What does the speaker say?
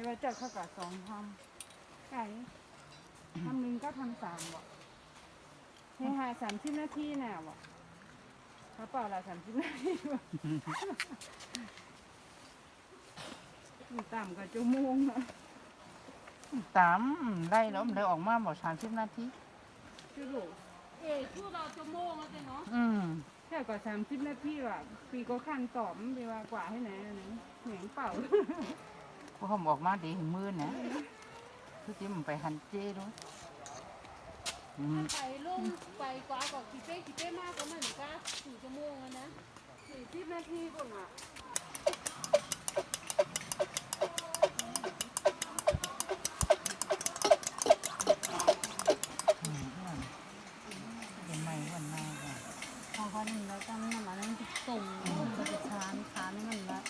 ว่าเจ้าเข้ากับ2ทำไก่ทำหนึ่งก็ทำ3บ่ให้หา30 นาทีน่ะบ่เขาเปล่าละ30 นาทีบ่ต่ำกว่าชั่วโมงอะตามได้แล้วมันเลยออกมาบอก30 นาทีชื่อลูกชั่วเราชั่วโมงแล้วเนาะแค่กว่า30 นาทีว่ะปีก็ขั้นตอบมันไปว่ากว่าให้ไหนนะเหนียงเป่าพวกเขาออกมาดีถึงมือนะคือที่มันไปหันเจ้ด้วยไปลงไปกว่าก็กี่เป้มากก็มันก็4 ชั่วโมงแล้วนะ40 นาทีก่อนอ่ะเป็นไม้วันหน้าก่อนของเขาหนึ่งแล้วตั้งนั่นแล้วนั่นส่งจะชานนี่มันละ